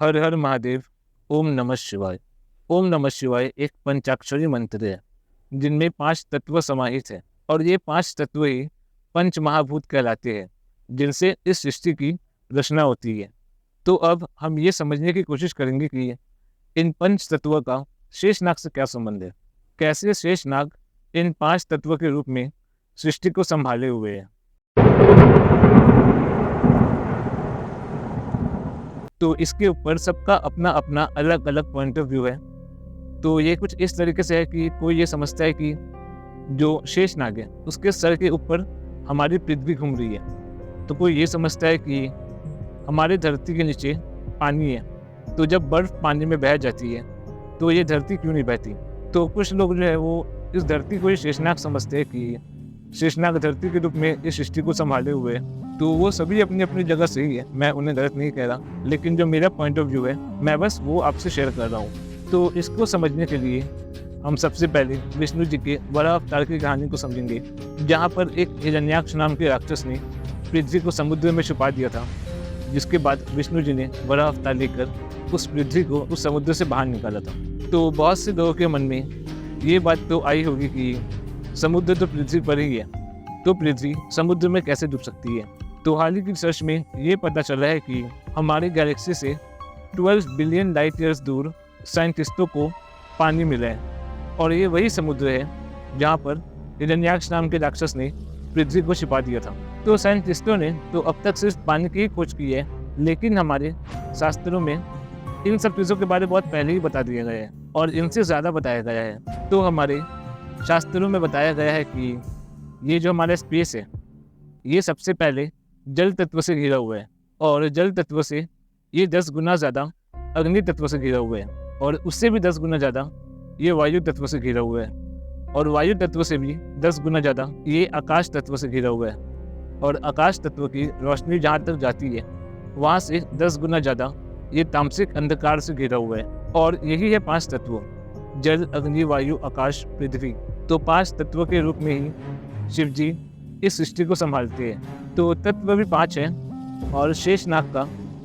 हर हर महादेव। ओम नमः शिवाय। ओम नमः शिवाय एक पंचाक्षरी मंत्र है जिनमें 5 तत्व समाहित है और ये 5 तत्व ही पंच महाभूत कहलाते हैं जिनसे इस सृष्टि की रचना होती है। तो अब हम ये समझने की कोशिश करेंगे कि इन पंच तत्वों का शेषनाग से क्या संबंध है, कैसे शेषनाग इन 5 तत्वों के रूप में सृष्टि को संभाले हुए है। तो इसके ऊपर सबका अपना अपना अलग अलग पॉइंट ऑफ व्यू है। तो ये कुछ इस तरीके से है कि कोई ये समझता है कि जो शेषनाग है उसके सर के ऊपर हमारी पृथ्वी घूम रही है। तो कोई ये समझता है कि हमारे धरती के नीचे पानी है, तो जब बर्फ पानी में बह जाती है तो ये धरती क्यों नहीं बहती। तो कुछ लोग जो है वो इस धरती को ही शेषनाग समझते हैं कि शेषनाग धरती के रूप में इस सृष्टि को संभाले हुए है। तो वो सभी अपनी अपनी जगह सही है, मैं उन्हें गलत नहीं कह रहा, लेकिन जो मेरा पॉइंट ऑफ व्यू है मैं बस वो आपसे शेयर कर रहा हूँ। तो इसको समझने के लिए हम सबसे पहले विष्णु जी के वराह अवतार की कहानी को समझेंगे, जहाँ पर एक हिरण्याक्ष नाम के राक्षस ने पृथ्वी को समुद्र में छुपा दिया था, जिसके बाद विष्णु जी ने वराह अवतार लेकर उस पृथ्वी को उस समुद्र से बाहर निकाला था। तो बहुत से लोगों के मन में ये बात तो आई होगी कि समुद्र तो पृथ्वी पर ही है, तो पृथ्वी समुद्र में कैसे डूब सकती है। तो हाल ही की रिसर्च में ये पता चला है कि हमारी गैलेक्सी से 12 बिलियन लाइट ईयर्स दूर साइंटिस्टों को पानी मिला है, और ये वही समुद्र है जहाँ पर हिरण्याक्ष नाम के राक्षस ने पृथ्वी को छिपा दिया था। तो साइंटिस्टों ने तो अब तक सिर्फ पानी की ही खोज की है, लेकिन हमारे शास्त्रों में इन सब चीज़ों के बारे में बहुत पहले ही बता दिया गया है और इनसे ज़्यादा बताया गया है। तो हमारे शास्त्रों में बताया गया है कि ये जो हमारा स्पेस है ये सबसे पहले जल तत्व से घिरा हुआ है, और जल तत्व से ये 10 गुना ज़्यादा अग्नि तत्व से घिरा हुआ है, और उससे भी 10 गुना ज़्यादा ये वायु तत्व से घिरा हुआ है, और वायु तत्व से भी 10 गुना ज़्यादा ये आकाश तत्व से घिरा हुआ है, और आकाश तत्व की रोशनी जहाँ तक जाती है वहाँ से 10 गुना ज़्यादा ये तामसिक अंधकार से घिरा हुआ है। और यही है 5 तत्व, जल अग्नि वायु आकाश पृथ्वी। तो 5 तत्वों के रूप में ही शिव जी इस सृष्टि को संभालते हैं। तो तत्व भी 5 हैं और शेषनाग का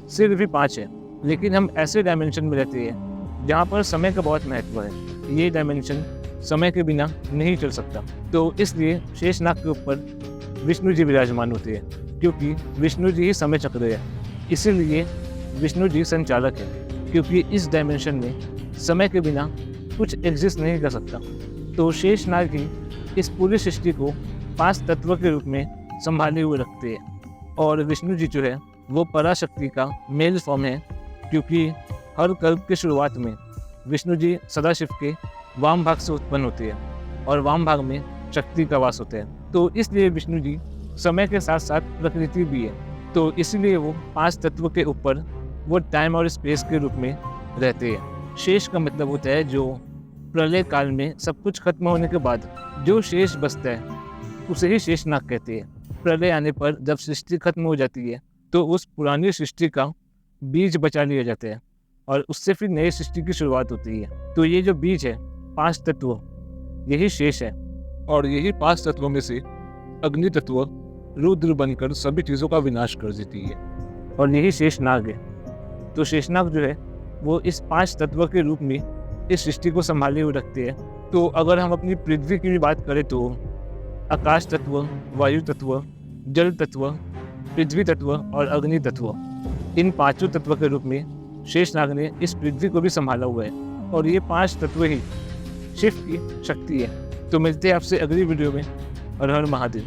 सिर भी 5 है, लेकिन हम ऐसे डायमेंशन में रहते हैं जहाँ पर समय का बहुत महत्व है। ये डायमेंशन समय के बिना नहीं चल सकता, तो इसलिए शेषनाग के ऊपर विष्णु जी विराजमान होते हैं, क्योंकि विष्णु जी ही समय चक्र है। इसीलिए विष्णु जी संचालक है, क्योंकि इस डायमेंशन में समय के बिना कुछ एग्जिस्ट नहीं कर सकता। तो शेषनाग ही इस पूरी सृष्टि को 5 तत्व के रूप में संभाले हुए रखते हैं। और विष्णु जी जो है वो पराशक्ति का मेल फॉर्म है, क्योंकि हर कल्प के शुरुआत में विष्णु जी सदाशिव के वाम भाग से उत्पन्न होते हैं, और वाम भाग में शक्ति का वास होता है। तो इसलिए विष्णु जी समय के साथ साथ प्रकृति भी है, तो इसीलिए वो 5 तत्व के ऊपर वो टाइम और स्पेस के रूप में रहते हैं। शेष का मतलब होता है जो प्रलय काल में सब कुछ खत्म होने के बाद जो शेष बचता है उसे ही शेषनाग कहते हैं। प्रलय आने पर जब सृष्टि खत्म हो जाती है तो उस पुरानी सृष्टि का बीज बचा लिया जाता है, और उससे फिर नई सृष्टि की शुरुआत होती है। तो ये जो बीज है 5 तत्व, यही शेष है, और यही 5 तत्वों में से अग्नि तत्व रुद्र बनकर सभी चीज़ों का विनाश कर देती है, और यही शेषनाग है। तो शेषनाग जो है वो इस 5 तत्व के रूप में इस सृष्टि को संभाले हुए रखते हैं। तो अगर हम अपनी पृथ्वी की भी बात करें तो आकाश तत्व, वायु तत्व, जल तत्व, पृथ्वी तत्व और अग्नि तत्व, इन 5 तत्व के रूप में शेषनाग ने इस पृथ्वी को भी संभाला हुआ है, और ये 5 तत्व ही शिव की शक्ति है। तो मिलते हैं आपसे अगली वीडियो में। हर हर महादेव।